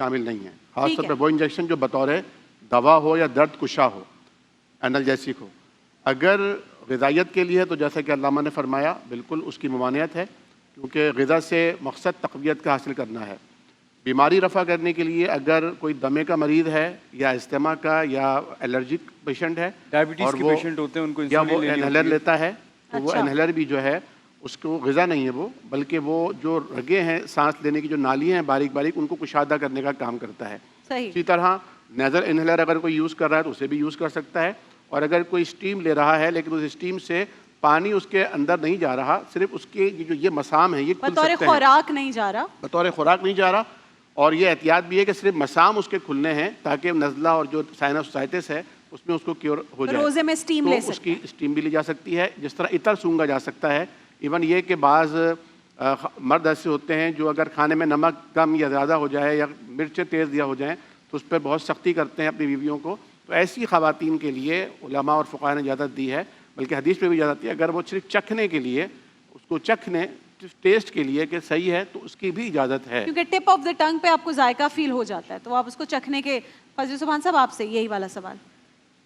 شامل نہیں ہیں. خاص طور پہ وہ انجیکشن جو بطور دوا ہو یا درد کشا ہو, انالجیسک ہو. اگر غذائیت کے لیے ہے تو جیسا کہ علامہ نے فرمایا بالکل اس کی ممانعت ہے, کیونکہ غذا سے مقصد تقویت کا حاصل کرنا ہے. بیماری رفع کرنے کے لیے اگر کوئی دمے کا مریض ہے یا استما کا یا الرجک پیشنٹ ہے ڈائبٹیز کے پیشنٹ ہوتے ہیں ان کو یا وہ انہیلر لیتا ہے تو وہ انہیلر بھی جو ہے اس کو غذا نہیں ہے وہ, بلکہ وہ جو رگیں ہیں سانس لینے کی جو نالیاں ہیں باریک باریک ان کو کشادہ کرنے کا کام کرتا ہے. اسی طرح نیزل انہیلر اگر کوئی یوز کر رہا ہے تو اسے بھی یوز کر سکتا ہے. اور اگر کوئی اسٹیم لے رہا ہے لیکن اس اسٹیم سے پانی اس کے اندر نہیں جا رہا, صرف اس کے جو یہ مسام ہیں یہ کھل سکتے ہیں, بطور خوراک نہیں جا رہا, بطور خوراک نہیں جا رہا. اور یہ احتیاط بھی ہے کہ صرف مسام اس کے کھلنے ہیں تاکہ نزلہ اور جو سائنوسائٹس ہے اس میں اس کو کیور ہو جائے. روزے میں اسٹیم تو لے اس کی اسٹیم بھی لی جا سکتی ہے, جس طرح عطر سونگا جا سکتا ہے. ایون یہ کہ بعض مرد ایسے ہوتے ہیں جو اگر کھانے میں نمک کم یا زیادہ ہو جائے یا مرچیں تیز دیا ہو جائیں تو اس پہ بہت سختی کرتے ہیں اپنی بیویوں کو. تو ایسی خواتین کے لیے علماء اور فقہاء نے اجازت دی ہے, بلکہ حدیث میں بھی اجازت دی ہے, اگر وہ صرف چکھنے کے لیے اس کو چکھنے ٹیسٹ کے لیے کہ صحیح ہے تو اس کی بھی اجازت ہے, کیونکہ ٹپ آف دا ٹنگ پہ آپ کو ذائقہ فیل ہو جاتا ہے تو آپ اس کو چکھنے کے. فضل سبحان صاحب آپ سے یہی والا سوال,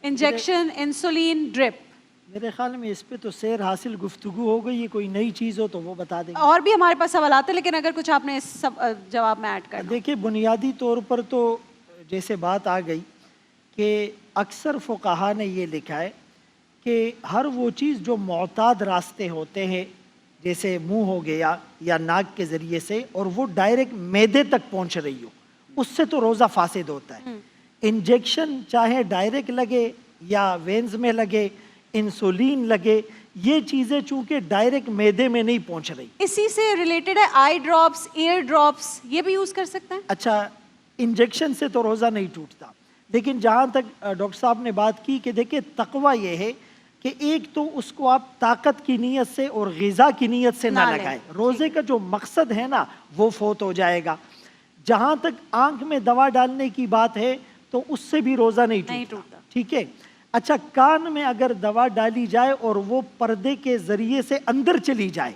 انجیکشن, انسولین, ڈرپ. میرے خیال میں اس پہ تو سیر حاصل گفتگو ہو گئی, یہ کوئی نئی چیز ہو تو وہ بتا دیں. اور بھی ہمارے پاس سوالات ہیں لیکن اگر کچھ آپ نے اس جواب میں ایڈ کرنا. دیکھیے بنیادی طور پر تو جیسے بات آ گئی کہ اکثر فقہا نے یہ لکھا ہے کہ ہر وہ چیز جو معتاد راستے ہوتے ہیں جیسے منہ ہو گیا یا ناک کے ذریعے سے اور وہ ڈائریکٹ معدے تک پہنچ رہی ہو, اس سے تو روزہ فاسد ہوتا ہے. انجیکشن چاہے ڈائریکٹ لگے یا وینز میں لگے, انسولین لگے, یہ چیزیں چونکہ ڈائریکٹ معدے میں نہیں پہنچ رہی. اسی سے ریلیٹڈ ہے آئی ڈراپس, ایئر ڈراپس, یہ بھی یوز کر سکتے ہیں. اچھا, انجیکشن سے تو روزہ نہیں ٹوٹتا, لیکن جہاں تک ڈاکٹر صاحب نے بات کی کہ دیکھیں تقوی یہ ہے کہ ایک تو اس کو آپ طاقت کی نیت سے اور غذا کی نیت سے نہ لگائیں. روزے کا جو مقصد ہے نا وہ فوت ہو جائے گا. جہاں تک آنکھ میں دوا ڈالنے کی بات ہے تو اس سے بھی روزہ نہیں ٹوٹتا. ٹھیک ہے. اچھا, کان میں اگر دوا ڈالی جائے اور وہ پردے کے ذریعے سے اندر چلی جائے,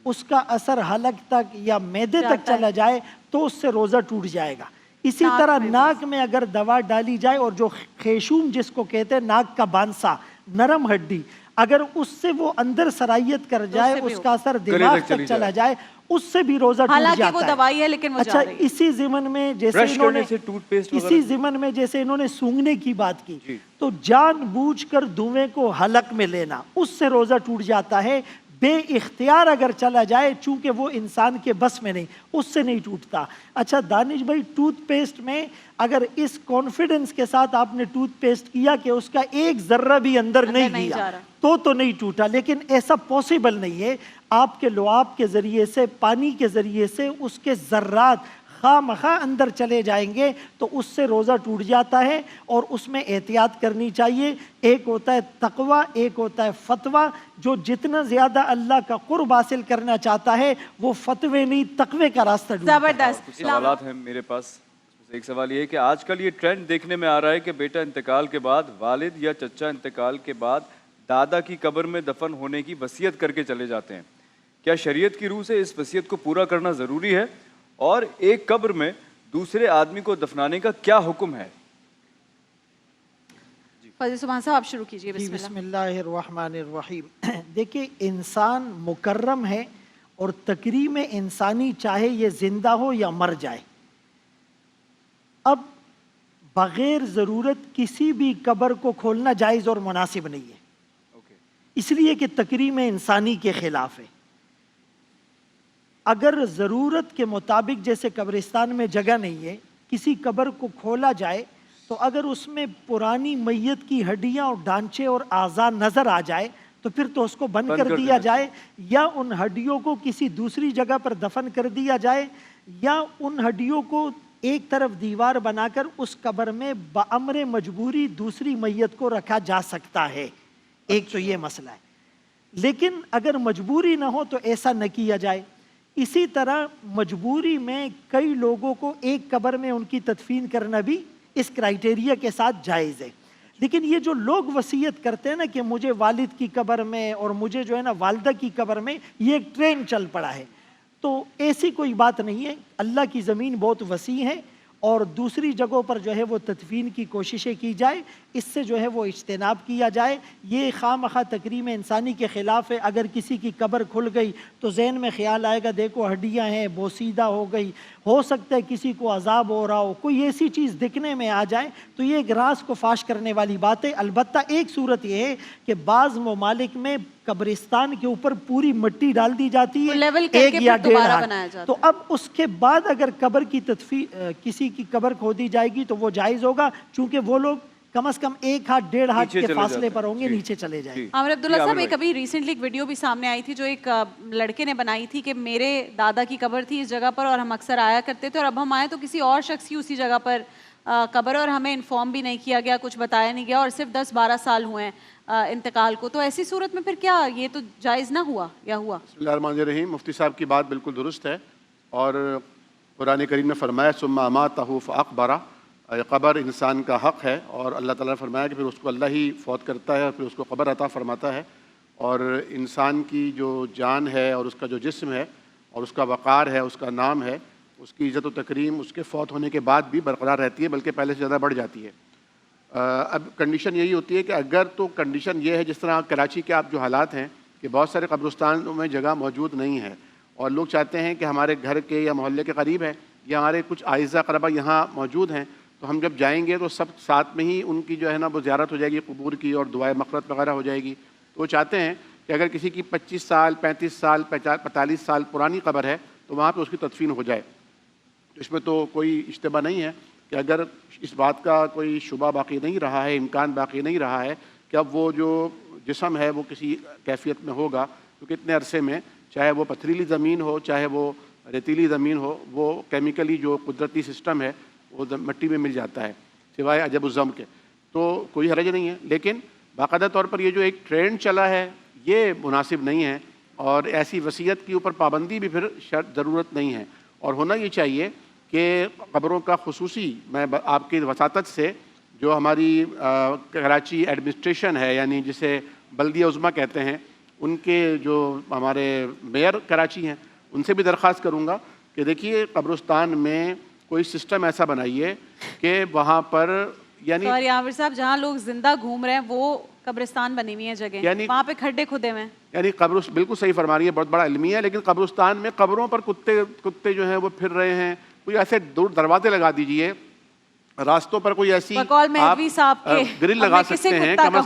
اس کا اثر حلق تک یا معدے تک چلا جائے تو اس سے روزہ ٹوٹ جائے گا. اسی طرح ناک میں اگر دوا ڈالی جائے اور جو خیشوم جس کو کہتے ہیں ناک کا بانسا, نرم ہڈی, اگر اس سے وہ اندر سرائیت کر جائے, اس کا اثر دماغ تک چلا جائے, اس سے بھی روزہ ٹوٹ جاتا ہے. حالانکہ وہ دوائی ہے لیکن وہ اچھا, اسی ضمن میں جیسے انہوں نے سونگنے کی بات کی تو جان بوجھ کر دھویں کو حلق میں لینا, اس سے روزہ ٹوٹ جاتا ہے. بے اختیار اگر چلا جائے چونکہ وہ انسان کے بس میں نہیں, اس سے نہیں ٹوٹتا. اچھا دانش بھائی, ٹوتھ پیسٹ میں اگر اس کانفیڈنس کے ساتھ آپ نے ٹوتھ پیسٹ کیا کہ اس کا ایک ذرہ بھی اندر نہیں گیا تو نہیں ٹوٹا, لیکن ایسا پاسبل نہیں ہے. آپ کے لعاب کے ذریعے سے, پانی کے ذریعے سے اس کے ذرات خواہ مخواہ اندر چلے جائیں گے تو اس سے روزہ ٹوٹ جاتا ہے, اور اس میں احتیاط کرنی چاہیے. ایک ہوتا ہے تقوی, ایک ہوتا ہے فتویٰ. جو جتنا زیادہ اللہ کا قرب حاصل کرنا چاہتا ہے وہ فتوے نہیں تقوی کا راستہ ڈھونڈتا ہے. زبردست. سوالات ہیں میرے پاس. ایک سوال یہ ہے کہ آج کل یہ ٹرینڈ دیکھنے میں آ رہا ہے کہ بیٹا انتقال کے بعد, والد یا چچا انتقال کے بعد دادا کی قبر میں دفن ہونے کی وصیت کر کے چلے جاتے ہیں. کیا شریعت کی روح سے اس وصیت کو پورا کرنا ضروری ہے, اور ایک قبر میں دوسرے آدمی کو دفنانے کا کیا حکم ہے؟ فضل سبحان صاحب آپ شروع کیجئے. بسم اللہ الرحمن الرحیم. دیکھیں انسان مکرم ہے اور تکریم انسانی چاہے یہ زندہ ہو یا مر جائے. اب بغیر ضرورت کسی بھی قبر کو کھولنا جائز اور مناسب نہیں ہے, اس لیے کہ تکریم انسانی کے خلاف ہے. اگر ضرورت کے مطابق جیسے قبرستان میں جگہ نہیں ہے, کسی قبر کو کھولا جائے تو اگر اس میں پرانی میت کی ہڈیاں اور ڈھانچے اور اعضاء نظر آ جائے تو پھر تو اس کو بند کر دیا جائے, یا ان ہڈیوں کو کسی دوسری جگہ پر دفن کر دیا جائے, یا ان ہڈیوں کو ایک طرف دیوار بنا کر اس قبر میں بامر مجبوری دوسری میت کو رکھا جا سکتا ہے. ایک تو یہ مسئلہ ہے. لیکن اگر مجبوری نہ ہو تو ایسا نہ کیا جائے. اسی طرح مجبوری میں کئی لوگوں کو ایک قبر میں ان کی تدفین کرنا بھی اس کرائیٹیریا کے ساتھ جائز ہے. لیکن یہ جو لوگ وصیت کرتے ہیں نا کہ مجھے والد کی قبر میں اور مجھے جو ہے نا والدہ کی قبر میں, یہ ایک ٹرینڈ چل پڑا ہے. تو ایسی کوئی بات نہیں ہے. اللہ کی زمین بہت وسیع ہے اور دوسری جگہوں پر جو ہے وہ تدفین کی کوششیں کی جائے، اس سے جو ہے وہ اجتناب کیا جائے۔ یہ خواہ تکریم انسانی کے خلاف ہے۔ اگر کسی کی قبر کھل گئی تو ذہن میں خیال آئے گا دیکھو ہڈیاں ہیں، بوسیدہ ہو گئی، ہو سکتا ہے کسی کو عذاب ہو رہا ہو، کوئی ایسی چیز دکھنے میں آ جائے تو یہ ایک راز کو فاش کرنے والی بات ہے۔ البتہ ایک صورت یہ ہے کہ بعض ممالک میں قبرستان کے اوپر پوری مٹی ڈال دی جاتی ہے، ایک یا ڈیڑھ ہاتھ، تو اب اس کے بعد اگر قبر کی کسی کی قبر کھودی جائے گی تو وہ جائز ہوگا، چونکہ وہ لوگ کم از کم ایک ہاتھ ڈیڑھ ہاتھ کے فاصلے پر ہوں گے، نیچے چلے جائیں گے۔ عامر عبداللہ صاحب، ایک ابھی ریسنٹلی ایک ویڈیو بھی سامنے آئی تھی جو ایک لڑکے نے بنائی تھی کہ میرے دادا کی قبر تھی اس جگہ پر اور ہم اکثر آیا کرتے تھے، اور اب ہم آئے تو کسی اور شخص کی اسی جگہ پر قبر ہے اور ہمیں انفارم بھی نہیں کیا گیا، کچھ بتایا نہیں گیا، اور صرف 10-12 سال ہوئے ہیں انتقال کو۔ تو ایسی صورت میں پھر کیا یہ تو جائز نہ ہوا یا ہوا؟ بسم اللہ الرحمن الرحیم۔ مفتی صاحب کی بات بالکل درست ہے، اور قرآن کریم نے فرمایا ثم اماتہ فاقبرہ، قبر انسان کا حق ہے، اور اللہ تعالیٰ نے فرمایا کہ پھر اس کو اللہ ہی فوت کرتا ہے اور پھر اس کو قبر عطا فرماتا ہے، اور انسان کی جو جان ہے اور اس کا جو جسم ہے اور اس کا وقار ہے، اس کا نام ہے، اس کی عزت و تکریم اس کے فوت ہونے کے بعد بھی برقرار رہتی ہے، بلکہ پہلے سے زیادہ بڑھ جاتی ہے۔ اب کنڈیشن یہی ہوتی ہے کہ اگر تو کنڈیشن یہ ہے جس طرح کراچی کے آپ جو حالات ہیں کہ بہت سارے قبرستانوں میں جگہ موجود نہیں ہے، اور لوگ چاہتے ہیں کہ ہمارے گھر کے یا محلے کے قریب ہے یا ہمارے کچھ اعزا اقربا یہاں موجود ہیں، تو ہم جب جائیں گے تو سب ساتھ میں ہی ان کی جو ہے نا وہ زیارت ہو جائے گی قبور کی، اور دعائے مغفرت وغیرہ ہو جائے گی۔ تو وہ چاہتے ہیں کہ اگر کسی کی 25 سال 35 سال 45 سال پرانی قبر ہے تو وہاں پہ اس کی تدفین ہو جائے۔ تو اس میں تو کوئی اشتباہ نہیں ہے کہ اگر اس بات کا کوئی شبہ باقی نہیں رہا ہے، امکان باقی نہیں رہا ہے کہ اب وہ جو جسم ہے وہ کسی کیفیت میں ہوگا، کیونکہ اتنے عرصے میں چاہے وہ پتھریلی زمین ہو چاہے وہ ریتیلی زمین ہو، وہ کیمیکلی جو قدرتی سسٹم ہے وہ مٹی میں مل جاتا ہے سوائے عجب الزم کے، تو کوئی حرج نہیں ہے۔ لیکن باقاعدہ طور پر یہ جو ایک ٹرینڈ چلا ہے یہ مناسب نہیں ہے، اور ایسی وصیت کے اوپر پابندی بھی پھر ضرورت نہیں ہے، اور ہونا یہ چاہیے کہ قبروں کا خصوصی، میں آپ کی وساطت سے جو ہماری کراچی ایڈمنسٹریشن ہے، یعنی جسے بلدیہ عظمیٰ کہتے ہیں، ان کے جو ہمارے میئر کراچی ہیں ان سے بھی درخواست کروں گا کہ دیکھیے قبرستان میں کوئی سسٹم ایسا بنائیے کہ وہاں پر یعنی سوری عامر صاحب، جہاں لوگ زندہ گھوم رہے ہیں وہ قبرستان بنی ہوئی ہیں جگہ، یعنی وہاں پہ کھڈے کھدے ہوئے ہیں، یعنی بالکل صحیح فرما رہی ہے، بہت بڑا علمیہ ہے، لیکن قبرستان میں قبروں پر کتے جو ہیں وہ پھر رہے ہیں، کوئی ایسے دور دروازے لگا دیجئے، راستوں پر کوئی ایسی آپ گرل لگا سکتے ہیں، کم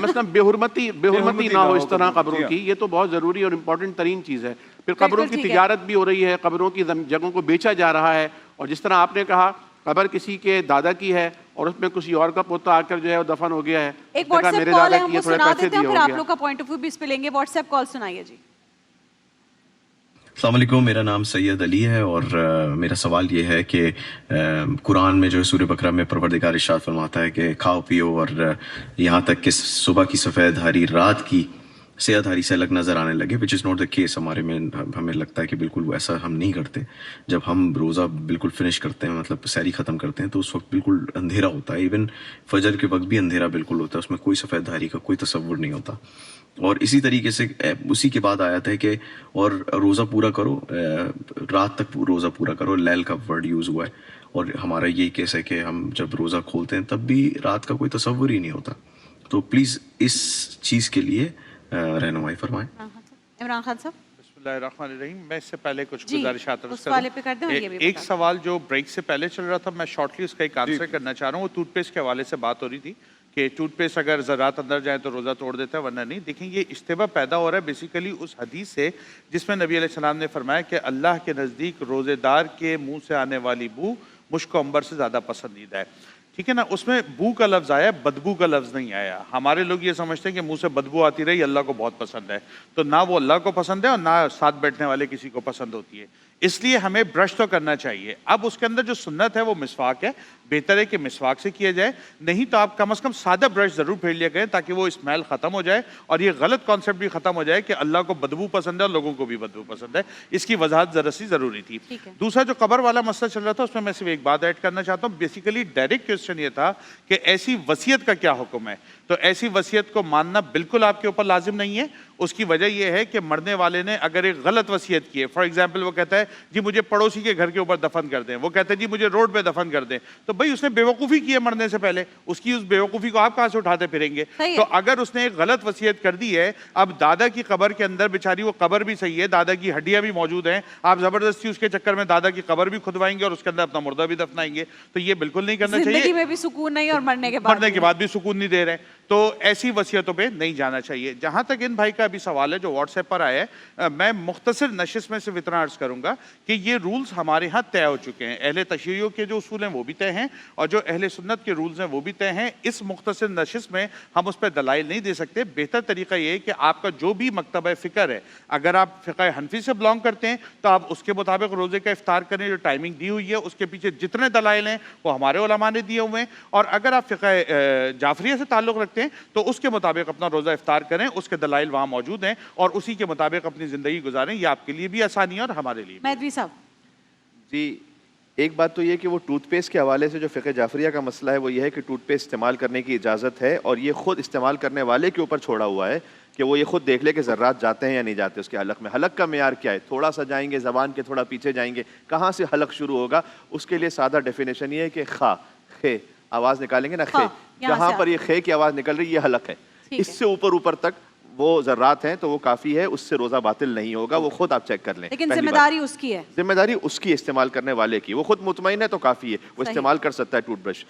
از کم بے حرمتی نہ ہو اس طرح قبروں کی، یہ تو بہت ضروری اور امپورٹنٹ ترین چیز ہے۔ پھر قبروں کی تجارت بھی ہو رہی ہے، قبروں کی جگہوں کو بیچا جا رہا ہے، اور جس طرح آپ نے کہا قبر کسی کے دادا کی ہے اور اس میں کسی اور کا پوتا آ کر جو ہے وہ دفن ہو گیا ہے، ایک واٹس ایپ کال ہے، ہم وہ سنا دیتے ہیں، پھر آپ لوگ کا پوائنٹ آف ویو بھی اس پہ لیں گے۔ واٹس ایپ کال سنائیے جی۔ السلام علیکم، میرا نام سید علی ہے، اور میرا سوال یہ ہے کہ قرآن میں جو سورہ بقرہ میں پروردگار ارشاد فرماتا ہے کہ کھاؤ پیو اور یہاں تک کہ صبح کی سفید ہاری رات کی سیاہ دھاری سے الگ نظر آنے لگے، وچ از ناٹ دا کیس۔ ہمارے میں ہمیں لگتا ہے کہ بالکل ایسا ہم نہیں کرتے۔ جب ہم روزہ بالکل فنش کرتے ہیں، مطلب سحری ختم کرتے ہیں، تو اس وقت بالکل اندھیرا ہوتا ہے، ایون فجر کے وقت بھی اندھیرا بالکل ہوتا ہے، اس میں کوئی سفید دھاری کا کوئی تصور نہیں ہوتا۔ اور اسی طریقے سے اسی کے بعد آیت ہے کہ اور روزہ پورا کرو، رات تک روزہ پورا کرو، لیل کا ورڈ یوز ہوا ہے، اور ہمارا یہی کیس ہے کہ ہم جب روزہ کھولتے ہیں تب بھی رات کا کوئی تصور ہی نہیں ہوتا۔ تو پلیز اس چیز کے لیے رہنمائی فرمائیں۔ عمران خان صاحب۔ بسم اللہ الرحمن الرحیم۔ میں اس سے پہلے کچھ گزارشات عرض کروں۔ ایک سوال جو بریک سے پہلے چل رہا تھا، میں شارٹلی اس کا ایک آنسر کرنا چاہ رہا ہوں۔ وہ ٹوتھ پیسٹ کے حوالے سے بات ہو رہی تھی کہ ٹوتھ پیسٹ اگر ذرات اندر جائیں تو روزہ توڑ دیتا ہے ورنہ نہیں۔ دیکھیں یہ اشتباہ پیدا ہو رہا ہے بیسیکلی اس حدیث سے جس میں نبی علیہ السلام نے فرمایا کہ اللہ کے نزدیک روزے دار کے منہ سے آنے والی بو مشک و عنبر سے زیادہ پسندیدہ ہے، ٹھیک ہے نا۔ اس میں بو کا لفظ آیا، بدبو کا لفظ نہیں آیا۔ ہمارے لوگ یہ سمجھتے ہیں کہ منہ سے بدبو آتی رہی اللہ کو بہت پسند ہے، تو نہ وہ اللہ کو پسند ہے اور نہ ساتھ بیٹھنے والے کسی کو پسند ہوتی ہے، اس لیے ہمیں برش تو کرنا چاہیے۔ اب اس کے اندر جو سنت ہے وہ مسواک ہے، بہتر ہے کہ مسواک سے کیا جائے، نہیں تو آپ کم از کم سادہ برش ضرور پھیر لیا کریں تاکہ وہ اسمیل ختم ہو جائے اور یہ غلط کانسیپٹ بھی ختم ہو جائے کہ اللہ کو بدبو پسند ہے اور لوگوں کو بھی بدبو پسند ہے۔ اس کی وضاحت ذرا سی ضروری تھی۔ دوسرا جو قبر والا مسئلہ چل رہا تھا اس میں صرف ایک بات ایڈ کرنا چاہتا ہوں۔ بیسیکلی ڈائریکٹ کوسچن یہ تھا کہ ایسی وصیت کا کیا حکم ہے۔ تو ایسی وصیت کو ماننا بالکل آپ کے اوپر لازم نہیں ہے. اس کی وجہ یہ ہے کہ مرنے والے نے اگر ایک غلط وصیت کی ہے, فار ایگزامپل وہ کہتا ہے جی مجھے پڑوسی کے گھر کے اوپر دفن کر دیں, وہ کہتا ہے جی مجھے روڈ پہ دفن کر دیں, تو بھائی اس نے بیوقوفی کی ہے مرنے سے پہلے, اس کی اس بیوقوفی کو آپ کہاں سے اٹھاتے پھریں گے؟ تو اگر اس نے ایک غلط وصیت کر دی ہے, اب دادا کی قبر کے اندر بیچاری وہ قبر بھی صحیح ہے, دادا کی ہڈیاں بھی موجود ہیں, آپ زبردستی اس کے چکر میں دادا کی قبر بھی کھدوائیں گے اور اس کے اندر اپنا مردہ بھی دفنائیں گے, تو یہ بالکل نہیں کرنا چاہیے. زندگی میں بھی سکون نہیں اور مرنے کے بعد بھی سکون نہیں دے رہے, تو ایسی وصیتوں پہ نہیں جانا چاہیے. جہاں تک ان بھائی کا ابھی سوال ہے جو واٹس ایپ پر آیا ہے, میں مختصر نشست میں صرف اتنا عرض کروں گا کہ یہ رولز ہمارے ہاں طے ہو چکے ہیں. اہل تشیعوں کے جو اصول ہیں وہ بھی طے ہیں, اور جو اہل سنت کے رولز ہیں وہ بھی طے ہیں. اس مختصر نشست میں ہم اس پہ دلائل نہیں دے سکتے. بہتر طریقہ یہ ہے کہ آپ کا جو بھی مکتبہ فکر ہے, اگر آپ فقہ حنفی سے بلانگ کرتے ہیں تو آپ اس کے مطابق روزے کا افطار کریں. جو ٹائمنگ دی ہوئی ہے اس کے پیچھے جتنے دلائل ہیں وہ ہمارے علماء نے دیے ہوئے ہیں, اور اگر آپ فقہ جعفریہ سے تعلق رکھتے ہیں تو اس کے مطابق اپنا روزہ افطار کریں, اس کے دلائل وہاں موجود ہیں, اور اسی کے مطابق اپنی زندگی گزاریں. یہ آپ کے لیے بھی آسانی ہے اور ہمارے لیے بھی. مہدوی صاحب جی, ایک بات تو یہ کہ وہ ٹوتھ پیسٹ کے حوالے سے جو فقہ جعفریہ کا مسئلہ ہے وہ یہ ہے کہ ٹوتھ پیسٹ استعمال کرنے کی اجازت ہے, اور یہ خود استعمال کرنے والے کے اوپر چھوڑا ہوا ہے کہ وہ یہ خود دیکھ لے کہ ذرات جاتے ہیں یا نہیں جاتے اس کے حلق میں. حلق کا معیار کیا ہے؟ تھوڑا سا جائیں گے, زبان کے تھوڑا پیچھے جائیں گے, کہاں سے حلق شروع ہوگا؟ اس کے لیے سادہ ڈیفینیشن یہ ہے کہ خا, خے آواز نکالیں گے نا, خے, جہاں پر یہ خے کی آواز نکل رہی یہ حلق ہے, اس سے اوپر تک وہ ذرات ہیں تو وہ کافی ہے, اس سے روزہ باطل نہیں ہوگا. وہ خود آپ چیک کر لیں. لیکن ذمہ داری اس کی ہے, ذمہ داری اس کی استعمال کرنے والے کی. وہ خود مطمئن ہے تو کافی ہے, وہ استعمال کر سکتا ہے ٹوتھ برش.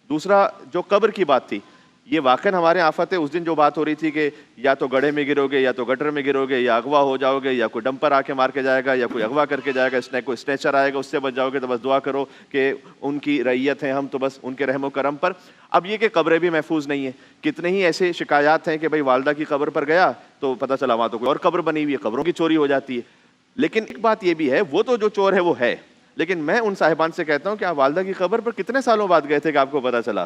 دوسرا جو قبر کی بات تھی, یہ واقعاً ہمارے آفت ہے. اس دن جو بات ہو رہی تھی کہ یا تو گڑھے میں گرو گے, یا تو گٹر میں گرو گے, یا اغوا ہو جاؤ گے, یا کوئی ڈمپر آ کے مار کے جائے گا, یا کوئی اغوا کر کے جائے گا, کوئی اسنیچر آئے گا, اس سے بچ جاؤ گے. تو بس دعا کرو کہ ان کی رعیت ہیں ہم, تو بس ان کے رحم و کرم پر. اب یہ کہ قبریں بھی محفوظ نہیں ہیں. کتنے ہی ایسے شکایات ہیں کہ بھائی والدہ کی قبر پر گیا تو پتہ چلا وہاں تو کوئی اور قبر بنی ہوئی ہے, قبروں کی چوری ہو جاتی ہے. لیکن ایک بات یہ بھی ہے, وہ تو جو چور ہے وہ ہے, لیکن میں ان صاحبان سے کہتا ہوں کہ آپ والدہ کی قبر پر کتنے سالوں بعد گئے تھے کہ آپ کو پتہ چلا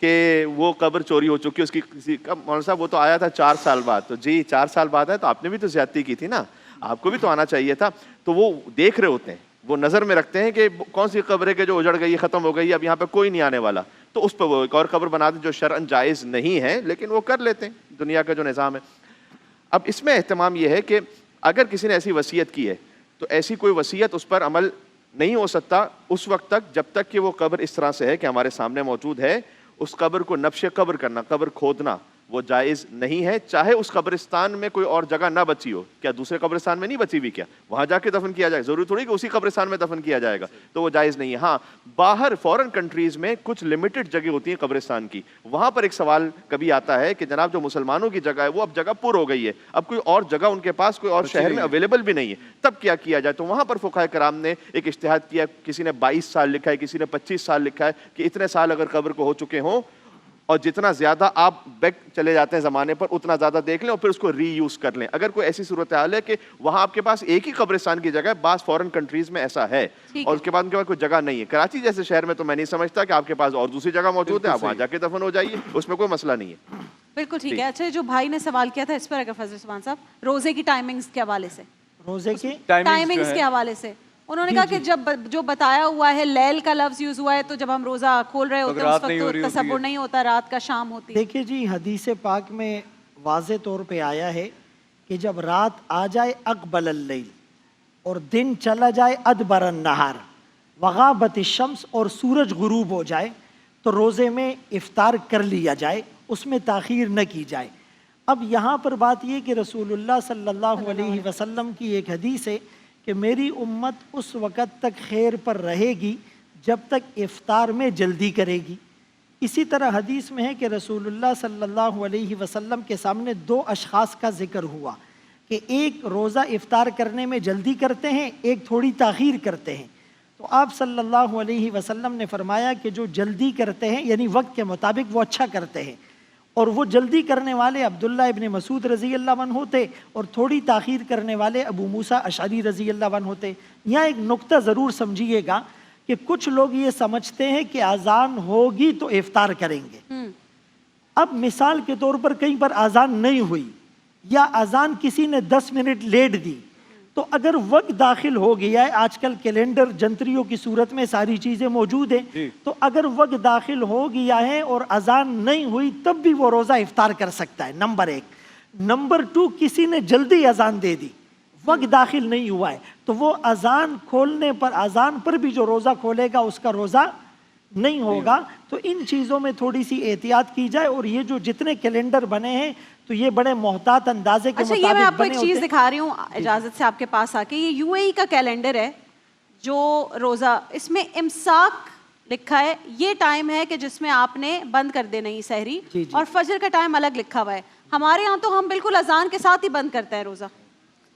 کہ وہ قبر چوری ہو چکی, اس کی کسی کا مولانا صاحب وہ تو آیا تھا 4 سال بعد. تو جی 4 سال بعد ہے تو آپ نے بھی تو زیادتی کی تھی نا, آپ کو بھی تو آنا چاہیے تھا. تو وہ دیکھ رہے ہوتے ہیں, وہ نظر میں رکھتے ہیں کہ کون سی قبر ہے کہ جو اجڑ گئی, ختم ہو گئی, اب یہاں پہ کوئی نہیں آنے والا, تو اس پہ وہ ایک اور قبر بنا دیں جو شرعاً جائز نہیں ہے, لیکن وہ کر لیتے ہیں, دنیا کا جو نظام ہے. اب اس میں اہتمام یہ ہے کہ اگر کسی نے ایسی وصیت کی ہے تو ایسی کوئی وصیت اس پر عمل نہیں ہو سکتا اس وقت تک جب تک کہ وہ قبر اس طرح سے ہے کہ ہمارے سامنے موجود ہے. اس قبر کو نبش قبر کرنا, قبر کھودنا, وہ جائز نہیں ہے, چاہے اس قبرستان میں کوئی اور جگہ نہ بچی ہو. کیا دوسرے قبرستان میں نہیں بچی ہوئی, کیا وہاں جا کے دفن کیا جائے؟ ضروری تھوڑی کہ اسی قبرستان میں دفن کیا جائے گا, تو وہ جائز نہیں ہے. ہاں باہر فورن کنٹریز میں کچھ لمیٹڈ جگہ ہوتی ہیں قبرستان کی, وہاں پر ایک سوال کبھی آتا ہے کہ جناب جو مسلمانوں کی جگہ ہے وہ اب جگہ پر ہو گئی ہے, اب کوئی اور جگہ ان کے پاس کوئی اور شہر میں اویلیبل بھی نہیں ہے, تب کیا کیا جائے؟ تو وہاں پر فقہاء کرام نے ایک اجتہاد کیا, کسی نے 22 سال لکھا ہے, کسی نے 25 سال لکھا ہے کہ اتنے سال اگر قبر کو ہو چکے ہوں, اور جتنا زیادہ آپ بیک چلے جاتے ہیں زمانے پر اتنا زیادہ دیکھ لیں اور پھر اس کو ری یوز کر لیں. اگر کوئی ایسی صورتحال ہے کہ وہاں آپ کے پاس ایک ہی قبرستان کی جگہ ہے, بعض فورن کنٹریز میں ایسا ہے, اور اس کے بعد ان کے پاس کوئی جگہ نہیں ہے, کراچی جیسے شہر میں تو میں نہیں سمجھتا کہ آپ کے پاس اور دوسری جگہ موجود ہے, آپ وہاں جا کے دفن ہو جائیے, اس میں کوئی مسئلہ نہیں ہے. بالکل ٹھیک ہے. اچھا جو بھائی نے سوال کیا تھا اس پر اگر فضل عثمان صاحب, روزے کی ٹائمنگز کے حوالے سے, روزے کی ٹائمنگز کے حوالے سے انہوں نے کہا کہ جب جو بتایا ہوا ہے لیل کا لفظ یوز ہوا ہے, تو جب ہم روزہ کھول رہے ہوتے ہیں اس وقت تو تصور نہیں ہوتا, رات کا شام ہوتی ہے. دیکھیے جی حدیث پاک میں واضح طور پہ آیا ہے کہ جب رات آ جائے اقبل اللیل اور دن چلا جائے ادبر النہار وغابت الشمس اور سورج غروب ہو جائے تو روزے میں افطار کر لیا جائے, اس میں تاخیر نہ کی جائے. اب یہاں پر بات یہ کہ رسول اللہ صلی اللہ علیہ وسلم کی ایک حدیث ہے کہ میری امت اس وقت تک خیر پر رہے گی جب تک افطار میں جلدی کرے گی. اسی طرح حدیث میں ہے کہ رسول اللہ صلی اللہ علیہ وسلم کے سامنے 2 اشخاص کا ذکر ہوا کہ ایک روزہ افطار کرنے میں جلدی کرتے ہیں, ایک تھوڑی تاخیر کرتے ہیں. تو آپ صلی اللہ علیہ وسلم نے فرمایا کہ جو جلدی کرتے ہیں یعنی وقت کے مطابق وہ اچھا کرتے ہیں, اور وہ جلدی کرنے والے عبداللہ ابن مسعود رضی اللہ عنہ ہوتے, اور تھوڑی تاخیر کرنے والے ابو موسیٰ اشعری رضی اللہ عنہ ہوتے. یہاں ایک نقطہ ضرور سمجھیے گا کہ کچھ لوگ یہ سمجھتے ہیں کہ اذان ہوگی تو افطار کریں گے. اب مثال کے طور پر کہیں پر اذان نہیں ہوئی یا اذان کسی نے 10 منٹ لیٹ دی, تو اگر وقت داخل ہو گیا ہے، آج کل کیلنڈر جنتریوں کی صورت میں ساری چیزیں موجود ہیں، تو اگر وقت داخل ہو گیا ہے اور اذان نہیں ہوئی تب بھی وہ روزہ افطار کر سکتا ہے، نمبر 1۔ نمبر 2، کسی نے جلدی اذان دے دی، وقت داخل نہیں ہوا ہے، تو وہ اذان کھولنے پر، اذان پر بھی جو روزہ کھولے گا اس کا روزہ نہیں ہوگا۔ تو ان چیزوں میں تھوڑی سی احتیاط کی جائے، اور یہ جو جتنے کیلنڈر بنے ہیں تو یہ بڑے محتاط اندازے کے اچھا، یہ میں آپ مطابق کو ایک بنے چیز ہوتے ہیں۔ دکھا رہی ہوں اجازت سے آپ کے پاس آ کے، یہ یو اے ای کا کیلنڈر ہے جو روزہ، اس میں امساک لکھا ہے، یہ ٹائم ہے کہ جس میں آپ نے بند کر دینا ہی سحری، اور فجر کا ٹائم الگ لکھا ہوا ہے۔ ہمارے ہاں تو ہم بالکل اذان کے ساتھ ہی بند کرتے ہیں روزہ،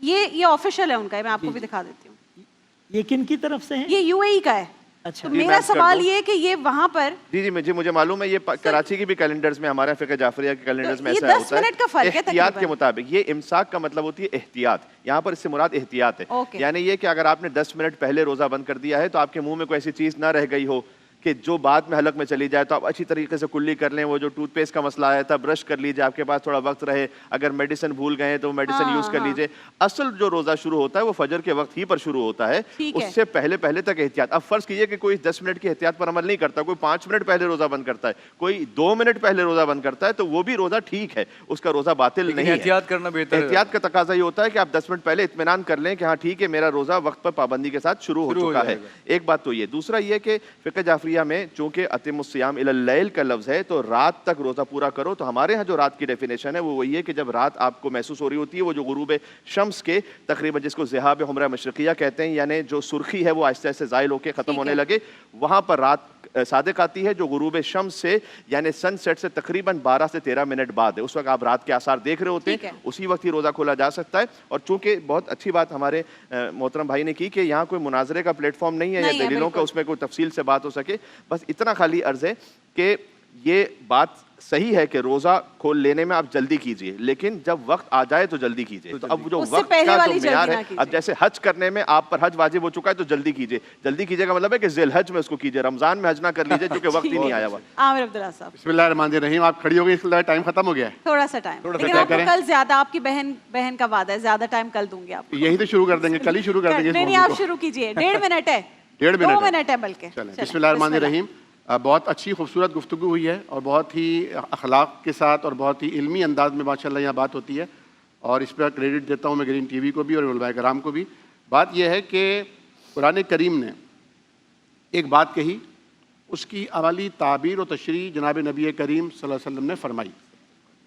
یہ آفیشیل ہے ان کا، میں آپ کو بھی دکھا دیتی ہوں۔ یہ کن کی طرف سے ہے؟ یہ یو اے ای کا ہے۔ اچھا، تو میرا سوال یہ ہے کہ یہ وہاں پر جی مجھے معلوم ہے، یہ کراچی کی بھی کیلنڈرز میں، ہمارے فقہ جعفریہ کے کیلنڈرز میں ایسا یہ 10 ہوتا ہے، منٹ کا فرق ہے احتیاط کے مطابق۔ یہ امساک کا مطلب ہوتی ہے احتیاط، یہاں پر اس سے مراد احتیاط ہے، یعنی یہ کہ اگر آپ نے 10 منٹ پہلے روزہ بند کر دیا ہے تو آپ کے منہ میں کوئی ایسی چیز نہ رہ گئی ہو کہ جو بعد میں حلق میں چلی جائے، تو آپ اچھی طریقے سے کلی کر لیں۔ وہ جو ٹوتھ پیسٹ کا مسئلہ آیا تھا، برش کر لیجیے، آپ کے پاس تھوڑا وقت رہے، اگر میڈیسن بھول گئے تو میڈیسن یوز کر لیجیے۔ اصل جو روزہ شروع ہوتا ہے وہ فجر کے وقت ہی پر شروع ہوتا ہے، اس سے پہلے تک احتیاط۔ اب فرض کیجئے کہ کوئی 10 منٹ کی احتیاط پر عمل نہیں کرتا، کوئی 5 منٹ پہلے روزہ بند کرتا ہے، کوئی 2 منٹ پہلے روزہ بند کرتا ہے، تو وہ بھی روزہ ٹھیک ہے، اس کا روزہ باطل نہیں ہے۔ احتیاط کرنا بہتر ہے۔ احتیاط کا تقاضا یہ ہوتا ہے کہ آپ 10 منٹ پہلے اطمینان کر لیں کہ ہاں ٹھیک ہے، میرا روزہ وقت پر پابندی کے ساتھ شروع ہو چکا ہے۔ ایک بات تو یہ، دوسرا یہ کہ فقہ جعفریہ میں چونکہ اتم الصیام الی اللیل کا لفظ ہے تو رات تک روزہ پورا کرو، تو ہمارے ہاں جو رات کی ڈیفینیشن ہے وہ وہی ہے کہ جب رات آپ کو محسوس ہو رہی ہوتی ہے، وہ جو غروب شمس کے تقریباً جس کو ذہاب حمرہ مشرقیہ کہتے ہیں، یعنی جو سرخی ہے وہ آہستہ آہستہ زائل ہو کے ختم ہونے لگے، وہاں پر رات صادق آتی ہے، جو غروب شمس سے یعنی سن سیٹ سے تقریباً 12 سے 13 منٹ بعد ہے۔ اس وقت آپ رات کے آثار دیکھ رہے ہوتے ہیں، اسی وقت ہی روزہ کھولا جا سکتا ہے۔ اور چونکہ بہت اچھی بات ہمارے محترم بھائی نے کی کہ یہاں کوئی مناظرے کا پلیٹ فارم نہیں ہے یا دلیلوں کا، اس میں کوئی تفصیل سے بات ہو سکے، بس اتنا خالی عرض ہے کہ یہ بات صحیح ہے کہ روزہ کھول لینے میں آپ جلدی کیجئے، لیکن جب وقت آ جائے تو جلدی کیجئے۔ تو اب جو وقت کا جو معیار ہے، اب جیسے حج کرنے میں آپ پر حج واجب ہو چکا ہے تو جلدی کیجئے۔ جلدی کیجئے کا مطلب ہے کہ ذی الحج میں اس کو کیجئے، رمضان میں حج نہ کر لیجئے کیونکہ وقت ہی نہیں آیا ہوا۔ عامر عبداللہ صاحب، بسم اللہ الرحمن الرحیم۔ آپ کھڑی ہو گئی، اس کے ٹائم ختم ہو گیا ہے، تھوڑا سا ٹائم، لیکن آپ کو کل زیادہ، آپ کی بہن کا وعدہ ہے، زیادہ ٹائم کل دوں گی آپ کو۔ یہی تو شروع کر دیں گے، کل ہی شروع کر دیں گے۔ نہیں، آپ شروع کیجئے، 1.5 منٹ ہے، 2 منٹ ہے بلکہ۔ بسم اللہ الرحمن الرحیم۔ بہت اچھی خوبصورت گفتگو ہوئی ہے، اور بہت ہی اخلاق کے ساتھ اور بہت ہی علمی انداز میں ماشاءاللہ یہاں بات ہوتی ہے، اور اس پہ کریڈٹ دیتا ہوں میں گرین ٹی وی کو بھی اور علماء کرام کو بھی۔ بات یہ ہے کہ قرآن کریم نے ایک بات کہی، اس کی عملی تعبیر و تشریح جناب نبی کریم صلی اللہ علیہ وسلم نے فرمائی۔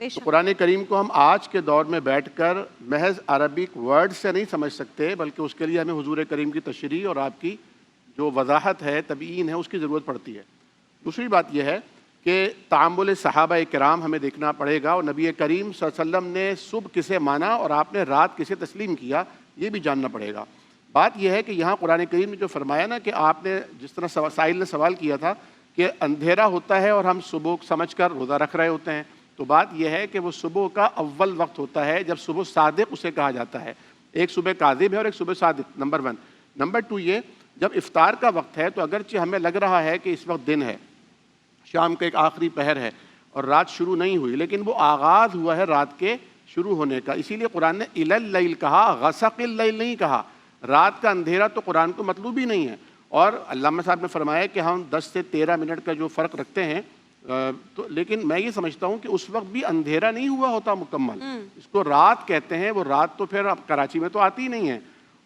تو قرآن کریم کو ہم آج کے دور میں بیٹھ کر محض عربک ورڈ سے نہیں سمجھ سکتے، بلکہ اس کے لیے ہمیں حضور کریم کی تشریح اور آپ کی جو وضاحت ہے، تبیین ہے، اس کی ضرورت پڑتی ہے۔ دوسری بات یہ ہے کہ تعامل صحابہ کرام ہمیں دیکھنا پڑے گا، اور نبی کریم صلی اللہ علیہ وسلم نے صبح کسے مانا اور آپ نے رات کسے تسلیم کیا، یہ بھی جاننا پڑے گا۔ بات یہ ہے کہ یہاں قرآن کریم نے جو فرمایا نا کہ آپ نے جس طرح سائل نے سوال کیا تھا کہ اندھیرا ہوتا ہے اور ہم صبح سمجھ کر روزہ رکھ رہے ہوتے ہیں، تو بات یہ ہے کہ وہ صبح کا اول وقت ہوتا ہے جب صبح صادق اسے کہا جاتا ہے۔ ایک صبح کاذب ہے اور ایک صبح صادق، نمبر 1۔ نمبر 2 یہ، جب افطار کا وقت ہے تو اگرچہ ہمیں لگ رہا ہے کہ اس وقت دن ہے، شام کا ایک آخری پہر ہے اور رات شروع نہیں ہوئی، لیکن وہ آغاز ہوا ہے رات کے شروع ہونے کا۔ اسی لیے قرآن نے الی اللیل کہا، غسق اللیل نہیں کہا۔ رات کا اندھیرا تو قرآن کو مطلوب ہی نہیں ہے۔ اور علامہ صاحب نے فرمایا کہ ہم 10 سے 13 منٹ کا جو فرق رکھتے ہیں، تو لیکن میں یہ سمجھتا ہوں کہ اس وقت بھی اندھیرا نہیں ہوا ہوتا مکمل، اس کو رات کہتے ہیں۔ وہ رات تو پھر اب کراچی میں تو آتی ہی نہیں ہے۔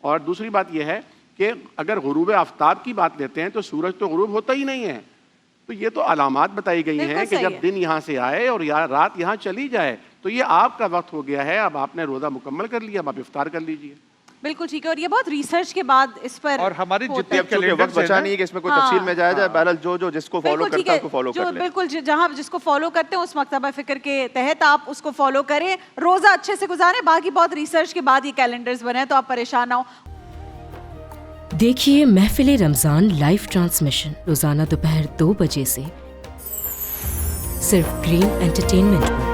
اور دوسری بات یہ ہے کہ اگر غروب آفتاب کی بات لیتے ہیں تو سورج تو غروب ہوتا ہی نہیں ہے، تو یہ تو علامات بتائی گئی ہیں کہ جب دن یہاں سے آئے اور رات یہاں چلی جائے تو یہ آپ کا وقت ہو گیا ہے، اب آپ نے روزہ مکمل کر لیا، اب آپ افطار کر لیجئے۔ بالکل ٹھیک ہے، اور یہ بہت ریسرچ کے بعد اس پر، اور ہماری جتنے وقت بچا نہیں ہے کہ اس میں کوئی تفصیل میں جایا جائے، بہرحال جو جس کو فالو کرتا ہے اس کو فالو کر لیں۔ بالکل، جہاں جس کو فالو کرتے ہیں اس مکتبہ فکر کے تحت آپ اس کو فالو کریں، روزہ اچھے سے گزاریں۔ باقی بہت ریسرچ کے بعد یہ کیلنڈرز بنے ہیں، تو آپ پریشان نہ ہو۔ دیکھیے محفل رمضان لائیو ٹرانسمیشن روزانہ دوپہر 2 بجے سے صرف گرین انٹرٹینمنٹ پر۔